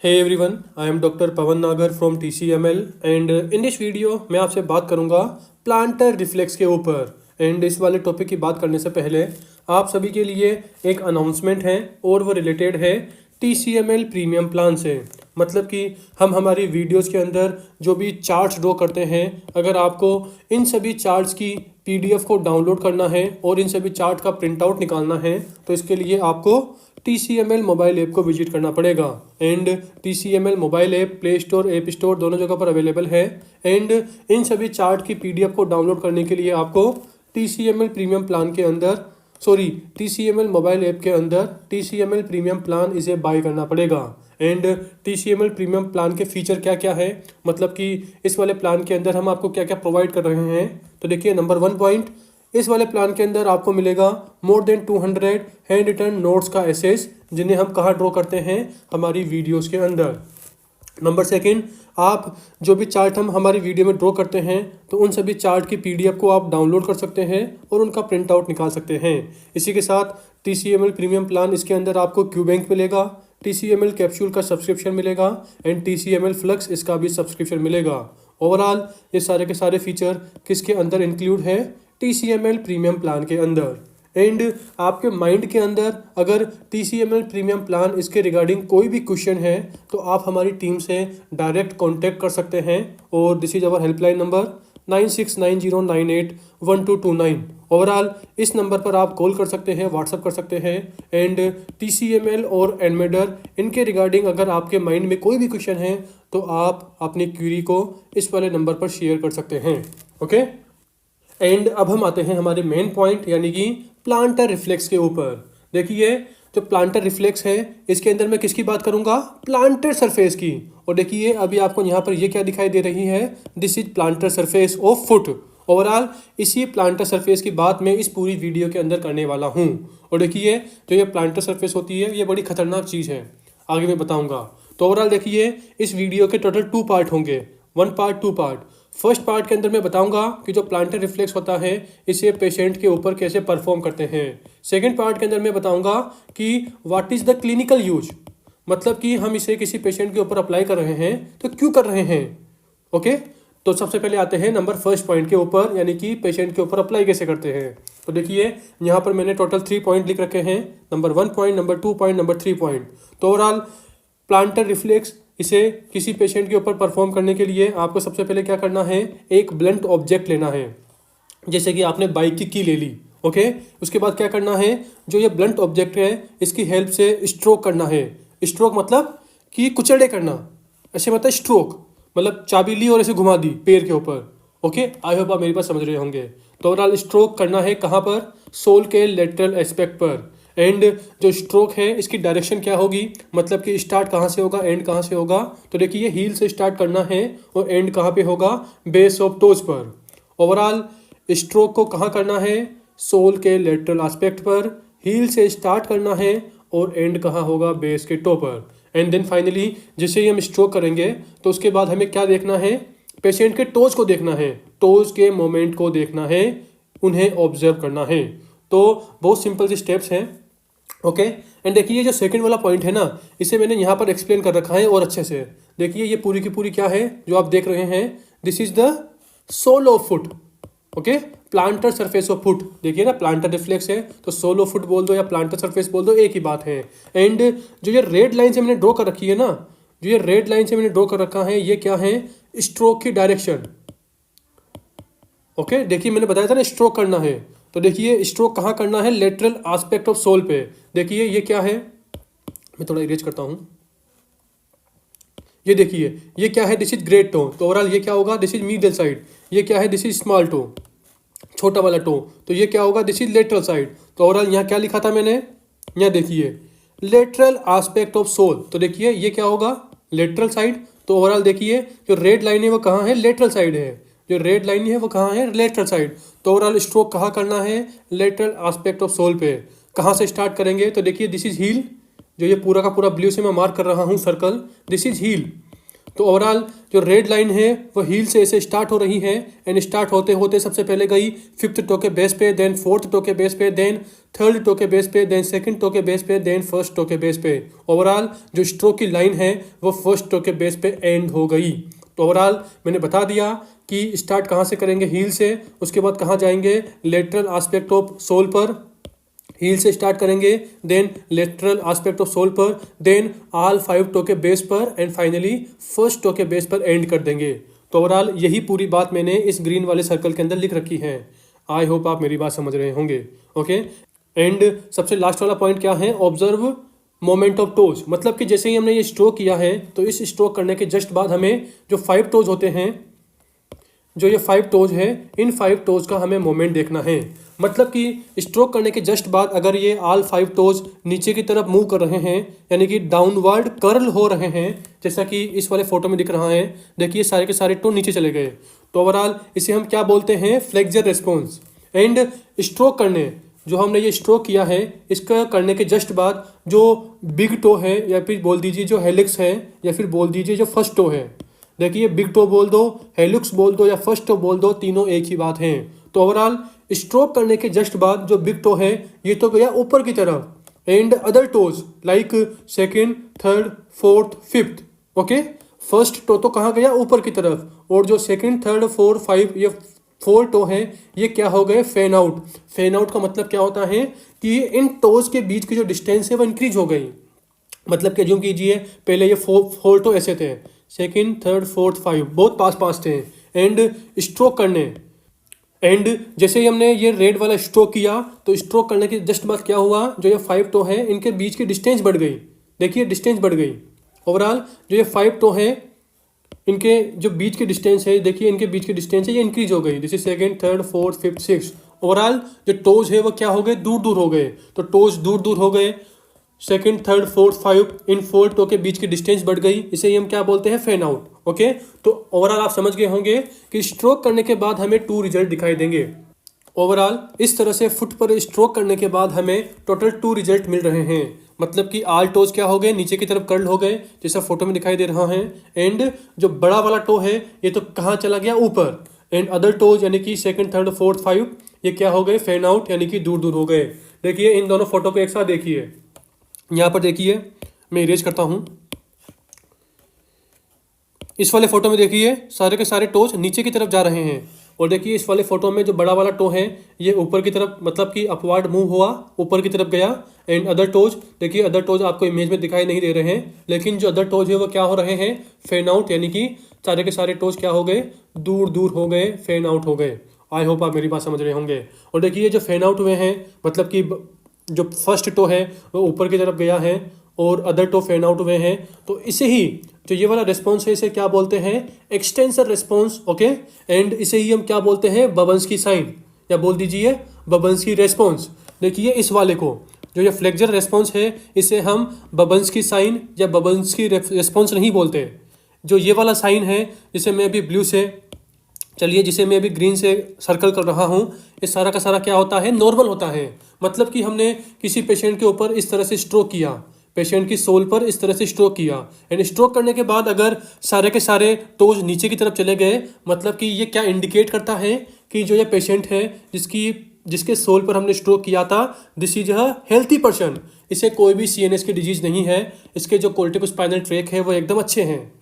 Hey everyone, I am Dr. Pawan Nagar from TCML and in this video मैं आपसे बात करूंगा plantar reflex के ऊपर। एंड इस वाले टॉपिक की बात करने से पहले आप सभी के लिए एक अनाउंसमेंट है और वो रिलेटेड है TCML प्रीमियम प्लान से। मतलब कि हम हमारी वीडियोस के अंदर जो भी चार्ट्स ड्रॉ करते हैं, अगर आपको इन सभी चार्ट्स की PDF को डाउनलोड करना है और इन सभी चार्ट का प्रिंट आउट निकालना है तो इसके लिए आपको TCML मोबाइल ऐप को विजिट करना पड़ेगा। And TCML mobile app play store, app store दोनों जगह पर अवेलेबल है। एंड इन सभी चार्ट की PDF को डाउनलोड करने के लिए आपको TCML प्रीमियम प्लान के अंदर TCML मोबाइल ऐप के अंदर TCML प्रीमियम प्लान इसे बाय करना पड़ेगा। एंड TCML प्रीमियम प्लान के फीचर क्या क्या है, मतलब कि इस वाले प्लान के अंदर हम आपको क्या क्या प्रोवाइड कर रहे हैं। तो देखिए, नंबर 1 पॉइंट, इस वाले प्लान के अंदर आपको मिलेगा more than 200 hand written notes का एसेस, जिन्हें हम कहाँ ड्रॉ करते हैं, हमारी वीडियोस के अंदर। नंबर 2, आप जो भी चार्ट हम हमारी वीडियो में ड्रॉ करते हैं तो उन सभी चार्ट की PDF को आप डाउनलोड कर सकते हैं और उनका प्रिंट आउट निकाल सकते हैं। इसी के साथ TCML प्रीमियम प्लान, इसके अंदर आपको क्यूबैंक मिलेगा, TCML कैप्सूल का सब्सक्रिप्शन मिलेगा एंड TCML फ्लक्स, इसका भी सब्सक्रिप्शन मिलेगा। ओवरऑल ये सारे के सारे फीचर किसके अंदर इंक्लूड है, TCML प्रीमियम प्लान के अंदर। एंड आपके माइंड के अंदर अगर TCML प्रीमियम प्लान इसके रिगार्डिंग कोई भी क्वेश्चन है तो आप हमारी टीम से डायरेक्ट कांटेक्ट कर सकते हैं और this is our helpline number 9690981229। Overall इस नंबर पर आप कॉल कर सकते हैं, व्हाट्सअप कर सकते हैं। एंड TCML और एनमेडर, इनके रिगार्डिंग अगर आपके माइंड में कोई भी क्वेश्चन है तो आप अपनी क्वेरी को इस वाले नंबर पर शेयर कर सकते हैं। ओके, एंड अब हम आते हैं हमारे मेन पॉइंट यानी कि प्लांटर रिफ्लेक्स के ऊपर। देखिए, जो प्लांटर रिफ्लेक्स है इसके अंदर मैं किसकी बात करूंगा, प्लांटर सरफेस की। और देखिए अभी आपको यहाँ पर ये क्या दिखाई दे रही है, this is planter surface of foot. Overall इसी प्लांटर सरफेस की बात मैं इस पूरी वीडियो के अंदर करने वाला हूँ। और देखिए, जो ये प्लांटर सरफेस होती है ये बड़ी खतरनाक चीज़ है, आगे मैं बताऊँगा। तो ओवरऑल देखिए, इस वीडियो के टोटल 2 पार्ट होंगे, 1 पार्ट 2 पार्ट। फर्स्ट पार्ट के अंदर मैं बताऊंगा कि जो प्लांटर रिफ्लेक्स होता है इसे पेशेंट के ऊपर कैसे परफॉर्म करते हैं। सेकंड पार्ट के अंदर मैं बताऊंगा कि what is the clinical use, मतलब कि हम इसे किसी पेशेंट के ऊपर अप्लाई कर रहे हैं तो क्यों कर रहे हैं। ओके, तो सबसे पहले आते हैं नंबर फर्स्ट पॉइंट के ऊपर, यानी कि पेशेंट के ऊपर अप्लाई कैसे करते हैं। तो देखिए, यहाँ पर मैंने टोटल 3 पॉइंट लिख रखे हैं, number 1 point, number 2 point, number 3 point. तो ओवरऑल प्लांटर रिफ्लेक्स, इसे किसी पेशेंट के ऊपर परफॉर्म करने के लिए आपको सबसे पहले क्या करना है, एक ब्लंट ऑब्जेक्ट लेना है। जैसे कि आपने बाइक की की ले ली, ओके। उसके बाद क्या करना है, जो ये ब्लंट ऑब्जेक्ट है इसकी हेल्प से स्ट्रोक करना है। स्ट्रोक मतलब कि कुचले करना, ऐसे मतलब स्ट्रोक मतलब चाबी ली और ऐसे घुमा दी पैर के ऊपर। ओके, आई होप आप मेरी बात समझ रहे होंगे। तो ओवरऑल स्ट्रोक करना है कहाँ पर, सोल के लेटरल एस्पेक्ट पर। एंड जो स्ट्रोक है इसकी डायरेक्शन क्या होगी, मतलब कि स्टार्ट कहाँ से होगा, एंड कहाँ से होगा। तो देखिए, हील से स्टार्ट करना है और एंड कहाँ पे होगा, बेस ऑफ टोज पर। ओवरऑल स्ट्रोक को कहाँ करना है, सोल के लेटरल एस्पेक्ट पर। हील से स्टार्ट करना है और एंड कहाँ होगा, बेस के टो पर। एंड देन फाइनली जैसे ही हम स्ट्रोक करेंगे तो उसके बाद हमें क्या देखना है, पेशेंट के टोज को देखना है, टोज के मोमेंट को देखना है, उन्हें ऑब्जर्व करना है। तो बहुत सिंपल से स्टेप्स हैं। ओके, एंड देखिए जो सेकंड वाला पॉइंट है ना, इसे मैंने यहाँ पर एक्सप्लेन कर रखा है और अच्छे से। देखिए ये पूरी की पूरी क्या है जो आप देख रहे हैं, this is the sole of foot. Okay, plantar surface of foot. देखिए ना, प्लांटर रिफ्लेक्स है तो सोल ऑफ फुट बोल दो या प्लांटर सरफेस बोल दो, एक ही बात है। एंड जो ये रेड लाइन से मैंने ड्रॉ कर रखी है ना, जो ये रेड लाइन से मैंने ड्रॉ कर रखा है, ये क्या है, स्ट्रोक की डायरेक्शन। ओके, देखिए मैंने बताया था ना स्ट्रोक करना है, तो देखिए स्ट्रोक कहाँ करना है, लेटरल एस्पेक्ट ऑफ सोल पे। देखिए ये क्या है, मैं थोड़ा इरेज करता हूँ। ये देखिए ये क्या है, दिस इज ग्रेट टो। तो ओवरऑल ये क्या होगा, दिस इज मिडल साइड। ये क्या है, दिस इज स्मॉल टो, छोटा वाला टो। तो ये क्या होगा, दिस इज लेटरल साइड। तो ओवरऑल यहाँ क्या लिखा था मैंने, यहाँ देखिए लेटरल एस्पेक्ट ऑफ सोल। तो देखिए ये क्या होगा, लेटरल साइड। तो ओवरऑल देखिए जो रेड लाइन है वो कहाँ है, लेटरल साइड है। जो रेड लाइन है वो कहाँ है, लेटरल साइड। तो ओवरऑल स्ट्रोक कहाँ करना है, लेटरल एस्पेक्ट ऑफ सोल पे। कहाँ से स्टार्ट करेंगे, तो देखिए दिस इज हील, जो ये पूरा का पूरा ब्लू से मैं मार्क कर रहा हूँ सर्कल, दिस इज हील। तो ओवरऑल जो रेड लाइन है वो हील से ऐसे स्टार्ट हो रही है एंड स्टार्ट होते होते सबसे पहले गई फिफ्थ टो के बेस पे, देन फोर्थ टो के बेस पे, देन थर्ड टो के बेस पे, देन सेकंड टो के बेस पे, देन फर्स्ट टो के बेस पे। ओवरऑल जो स्ट्रोक की लाइन है वो फर्स्ट टो के बेस पे एंड हो गई। तो ओवरऑल मैंने बता दिया कि स्टार्ट कहाँ से करेंगे, हील से, उसके बाद कहाँ जाएंगे, लेटरल एस्पेक्ट ऑफ सोल पर, हील से स्टार्ट करेंगे, then lateral aspect of sole पर, देन ऑल 5 टो के बेस पर एंड फाइनली फर्स्ट टो के बेस पर एंड कर देंगे। तो ओवरऑल यही पूरी बात मैंने इस ग्रीन वाले सर्कल के अंदर लिख रखी है। आई होप आप मेरी बात समझ रहे होंगे। ओके, एंड सबसे लास्ट वाला पॉइंट क्या है, ऑब्जर्व मोमेंट ऑफ टोज। मतलब कि जैसे ही हमने ये स्ट्रोक किया है तो इस स्ट्रोक करने के जस्ट बाद हमें जो 5 टोज होते हैं, जो ये 5 टोज है, इन 5 टोज का हमें मोमेंट देखना है। मतलब कि स्ट्रोक करने के जस्ट बाद अगर ये ऑल 5 टोज नीचे की तरफ मूव कर रहे हैं, यानी कि डाउनवर्ड कर्ल हो रहे हैं, जैसा कि इस वाले फोटो में दिख रहा है, देखिए सारे के सारे टो नीचे चले गए। तो ओवरऑल इसे हम क्या बोलते हैं, फ्लेक्सर रेस्पॉन्स। एंड स्ट्रोक करने, जो हमने ये स्ट्रोक किया है, इसका करने के जस्ट बाद जो बिग टो है, या फिर बोल दीजिए जो हेलिक्स है, या फिर बोल दीजिए जो फर्स्ट टो है, देखिए बिग टो बोल दो, हेलिक्स बोल दो या फर्स्ट टो बोल दो, तीनों एक ही बात है। तो ओवरऑल स्ट्रोक करने के जस्ट बाद जो बिग टो है ये तो गया ऊपर की तरफ, and other toes like second, third, fourth, fifth. Okay, first toe तो कहाँ गया, ऊपर की तरफ, और जो सेकंड, थर्ड, फोर्थ, 5 ये 4 टो है ये क्या हो गए, फैन आउट। फैन आउट का मतलब क्या होता है कि इन टोज के बीच की जो डिस्टेंस है वो इंक्रीज हो गई। मतलब कि एज्यूम कीजिए पहले ये 4 टो ऐसे थे, सेकंड, थर्ड, फोर्थ, 5 बहुत पास पास थे, एंड स्ट्रोक करने, एंड जैसे ही हमने ये रेड वाला स्ट्रोक किया तो स्ट्रोक करने के जस्ट बाद क्या हुआ, जो ये 5 टो है इनके बीच की डिस्टेंस बढ़ गई। देखिए डिस्टेंस बढ़ गई। ओवरऑल जो ये 5 टो है इनके जो बीच की डिस्टेंस है, देखिए इनके बीच की डिस्टेंस है ये इंक्रीज हो गई, जैसे second, third, fourth, fifth, six. Overall जो टोज है वो क्या हो गए, दूर दूर हो गए। तो टोज दूर दूर हो गए, सेकंड, थर्ड, फोर्थ, 5 इन 4 टो के बीच की डिस्टेंस बढ़ गई, इसे ही हम क्या बोलते हैं, फैन आउट। ओके, तो ओवरऑल आप समझ गए होंगे कि स्ट्रोक करने के बाद हमें 2 रिजल्ट दिखाई देंगे। ओवरऑल इस तरह से फुट पर स्ट्रोक करने के बाद हमें टोटल 2 रिजल्ट मिल रहे हैं। मतलब कि आल टोज क्या हो गए, नीचे की तरफ कर्ल हो गए, जैसा फोटो में दिखाई दे रहा है, एंड जो बड़ा वाला टो है ये तो कहाँ चला गया, ऊपर, एंड अदर टोज यानी कि सेकंड, थर्ड, फोर्थ, 5 ये क्या हो गए, फैन आउट, यानी कि दूर दूर हो गए। देखिए इन दोनों फोटो को एक साथ देखिए, यहाँ पर देखिए मैं इरेज करता हूँ, इस वाले फोटो में देखिए सारे के सारे टोज नीचे की तरफ जा रहे हैं, और देखिए इस वाले फोटो में जो बड़ा वाला टो है ये ऊपर की तरफ, मतलब कि अपवर्ड मूव हुआ, ऊपर की तरफ गया, एंड अदर टोज, देखिए अदर टोज आपको इमेज में दिखाई नहीं दे रहे हैं, लेकिन जो अदर टोज है वो क्या हो रहे हैं, फैन आउट, यानी कि सारे के सारे टोज क्या हो गए, दूर दूर हो गए, फैन आउट हो गए। आई होप आप मेरी बात समझ रहे होंगे। और देखिए जो फैन आउट हुए हैं, मतलब कि जो फर्स्ट टो है वो ऊपर की तरफ गया है और अदर टो फैन आउट हुए हैं, तो इसे ही जो ये वाला रिस्पॉन्स है इसे क्या बोलते हैं, एक्सटेंसर रिस्पॉन्स। ओके, एंड इसे ही हम क्या बोलते हैं, बबंस्की साइन, या बोल दीजिए बबंस्की रेस्पॉन्स। देखिए इस वाले को, जो ये फ्लेक्सर रेस्पॉन्स है, इसे हम बबंस्की साइन या बबंस्की रेस्पॉन्स नहीं बोलते। जो ये वाला साइन है जिसे मैं अभी ब्लू से, चलिए जिसे मैं अभी ग्रीन से सर्कल कर रहा हूँ, ये सारा का सारा क्या होता है, नॉर्मल होता है। मतलब कि हमने किसी पेशेंट के ऊपर इस तरह से स्ट्रोक किया, पेशेंट की सोल पर इस तरह से स्ट्रोक किया, एंड स्ट्रोक करने के बाद अगर सारे के सारे टोज नीचे की तरफ चले गए, मतलब कि ये क्या इंडिकेट करता है कि जो ये पेशेंट है जिसके सोल पर हमने स्ट्रोक किया था, this is a healthy person, इसे कोई भी CNS की डिजीज नहीं है, इसके जो कोर्टिकोस्पाइनल ट्रैक है वो एकदम अच्छे हैं,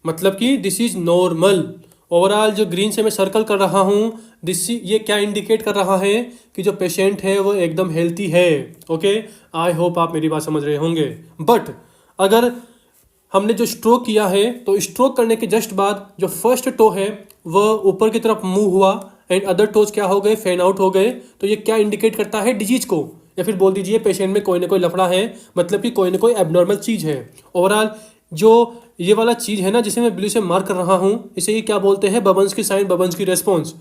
मतलब कि दिस इज नॉर्मल। ओवरऑल जो ग्रीन से मैं सर्कल कर रहा हूँ, ये क्या इंडिकेट कर रहा है कि जो पेशेंट है वो एकदम हेल्थी है। ओके, आई होप आप मेरी बात समझ रहे होंगे। बट अगर हमने जो स्ट्रोक किया है तो स्ट्रोक करने के जस्ट बाद जो फर्स्ट टो है वह ऊपर की तरफ मूव हुआ, एंड अदर टोज क्या हो गए, फैन आउट हो गए, तो ये क्या इंडिकेट करता है, डिजीज को, या फिर बोल दीजिए पेशेंट में कोई ना कोई लफड़ा है, मतलब कि कोई ना कोई एबनॉर्मल चीज़ है। ओवरऑल जो ये वाला चीज़ है ना जिसे मैं ब्लू से मार्क कर रहा हूँ, इसे ही क्या बोलते हैं, बबंस्की साइन, बबंस्की रेस्पॉन्स।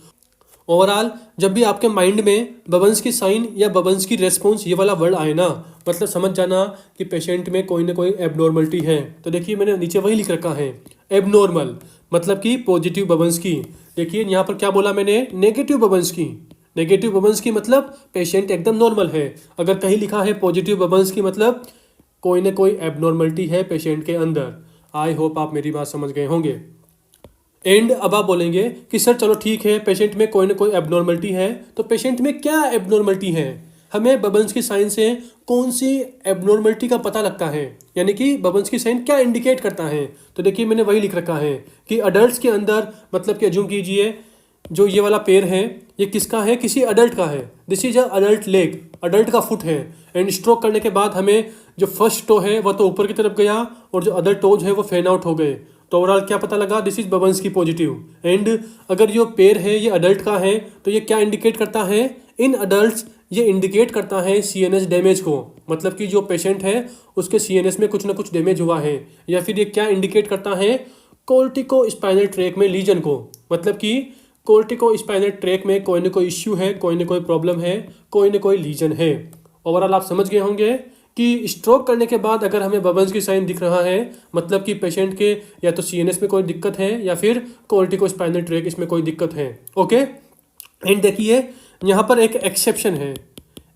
ओवरऑल जब भी आपके माइंड में बबंस्की साइन या बबंस्की रेस्पॉन्स ये वाला वर्ड आए ना, मतलब समझ जाना कि पेशेंट में कोई ना कोई एबनॉर्मलिटी है। तो देखिए मैंने नीचे वही लिख रखा है, एबनॉर्मल मतलब कि पॉजिटिव बबंस्की। देखिए यहाँ पर क्या बोला मैंने, नेगेटिव बबंस्की। नेगेटिव बबंस्की मतलब पेशेंट एकदम नॉर्मल है। अगर कहीं लिखा है पॉजिटिव बबंस्की मतलब कोई ना कोई एबनॉर्मलिटी है पेशेंट के अंदर। आई होप आप मेरी बात समझ गए होंगे। एंड अब आप बोलेंगे कि सर चलो ठीक है, पेशेंट में कोई ना कोई एबनॉर्मलिटी है, तो पेशेंट में क्या एबनॉर्मलिटी है, हमें बबन्स की साइन से कौन सी एबनॉर्मलिटी का पता लगता है, यानी कि बबन्स की साइन क्या इंडिकेट करता है। तो देखिए मैंने वही लिख रखा है कि अडल्ट के अंदर, मतलब कि अज्यूम कीजिए जो ये वाला पैर है ये किसका है, किसी अडल्ट का है, this is a adult leg, adult का फुट है। एंड स्ट्रोक करने के बाद हमें जो फर्स्ट टो है वह तो ऊपर की तरफ गया और जो अदर टोज है वो फैन आउट हो गए। तो ओवरऑल क्या पता लगा, दिस इज बबन्स की पॉजिटिव। एंड अगर जो पैर है ये अडल्ट का है तो ये क्या इंडिकेट करता है, इन अडल्ट ये इंडिकेट करता है सीएनएस डैमेज को, मतलब कि जो पेशेंट है उसके सीएनएस में कुछ ना कुछ डैमेज हुआ है। या फिर ये क्या इंडिकेट करता है, कोर्टिको स्पाइनल ट्रैक में लीजन को, मतलब कि कोर्टिको स्पाइनल ट्रैक में कोई ना कोई इश्यू है, कोई ना कोई प्रॉब्लम है, कोई ना कोई लीजन है। ओवरऑल आप समझ गए होंगे कि स्ट्रोक करने के बाद अगर हमें बबन्स की साइन दिख रहा है, मतलब कि पेशेंट के या तो सीएनएस में कोई दिक्कत है या फिर कोर्टिको स्पाइनल ट्रैक इसमें कोई दिक्कत है। ओके, एंड देखिए यहाँ पर एक एक्सेप्शन है।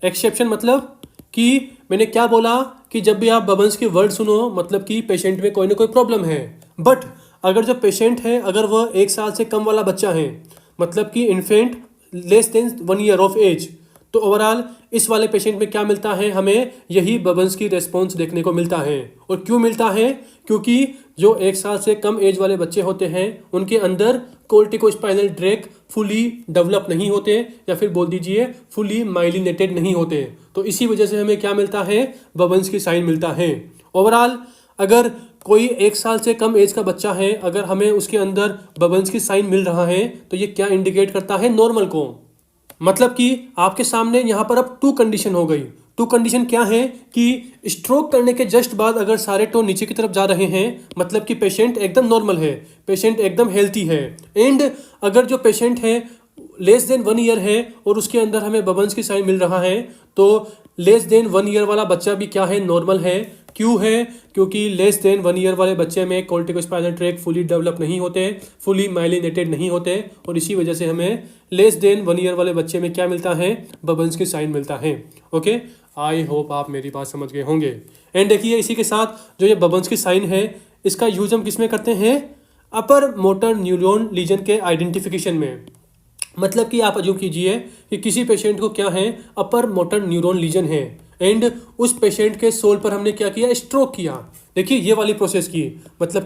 एक्सेप्शन मतलब कि मैंने क्या बोला कि जब भी आप बबन्स के वर्ड सुनो मतलब कि पेशेंट में कोई ना कोई प्रॉब्लम है। बट अगर जो पेशेंट है अगर वह 1 साल से कम वाला बच्चा है, मतलब कि infant less than 1 year of age, तो ओवरऑल इस वाले पेशेंट में क्या मिलता है, हमें यही बबन्स की रेस्पॉन्स देखने को मिलता है। और क्यों मिलता है, क्योंकि जो 1 साल से कम एज वाले बच्चे होते हैं उनके अंदर कोर्टिकोस्पाइनल ट्रैक फुली डेवलप नहीं होते, या फिर बोल दीजिए फुली माइलिनेटेड नहीं होते। तो इसी वजह से हमें क्या मिलता है, बबन्स की साइन मिलता है। ओवरऑल अगर कोई 1 साल से कम एज का बच्चा है, अगर हमें उसके अंदर बबन्स की साइन मिल रहा है तो ये क्या इंडिकेट करता है, नॉर्मल को। मतलब कि आपके सामने यहाँ पर अब 2 कंडीशन हो गई। 2 कंडीशन क्या है कि स्ट्रोक करने के जस्ट बाद अगर सारे टो नीचे की तरफ जा रहे हैं, मतलब कि पेशेंट एकदम नॉर्मल है, पेशेंट एकदम हेल्थी है। एंड अगर जो पेशेंट है लेस देन 1 ईयर है और उसके अंदर हमें बबन्स की साइन मिल रहा है, तो लेस देन 1 ईयर वाला बच्चा भी क्या है, नॉर्मल है। क्यों है, क्योंकि लेस देन 1 ईयर वाले बच्चे में कोर्टिकोस्पाइनल ट्रैक फुली डेवलप नहीं होते, फुली माइलिनेटेड नहीं होते, और इसी वजह से हमें लेस देन 1 ईयर वाले बच्चे में क्या मिलता है, बबन्स की साइन मिलता है। ओके, आई होप आप मेरी बात समझ गए होंगे। एंड देखिए इसी के साथ जो ये बबन्स की साइन है इसका यूज हम किस में करते हैं, अपर मोटर न्यूरॉन लीजन के आइडेंटिफिकेशन में। मतलब कि आप अज्यूम कीजिए कि किसी पेशेंट को क्या है, अपर मोटर न्यूरॉन लीजन है, एंड उस पेशेंट के सोल पर हमने क्या किया, स्ट्रोक किया। देखिए ये वाली प्रोसेस की, मतलब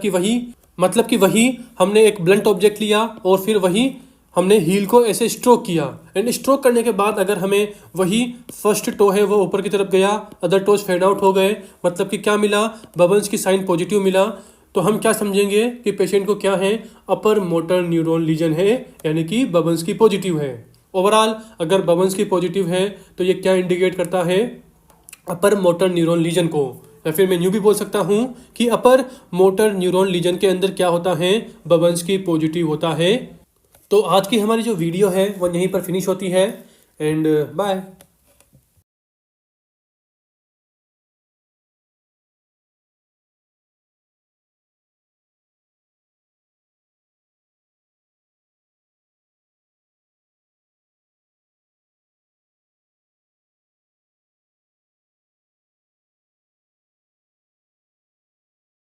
कि वही हमने एक ब्लंट ऑब्जेक्ट लिया और फिर वही हमने हील को ऐसे स्ट्रोक किया। एंड स्ट्रोक करने के बाद अगर हमें वही फर्स्ट टो है वो ऊपर की तरफ गया, अदर टोज फेड आउट हो गए, मतलब कि क्या मिला, बबन्स की साइन पॉजिटिव मिला, तो हम क्या समझेंगे कि पेशेंट को क्या है, अपर मोटर न्यूरॉन लीजन है, यानी कि बबन्स की पॉजिटिव है। ओवरऑल अगर बबन्स की पॉजिटिव है तो ये क्या इंडिकेट करता है, अपर मोटर न्यूरॉन लीजन को। या फिर मैं यूँ भी बोल सकता हूँ कि अपर मोटर न्यूरॉन लीजन के अंदर क्या होता है, बबन्स की पॉजिटिव होता है। तो आज की हमारी जो वीडियो है वो यहीं पर फिनिश होती है, एंड बाय।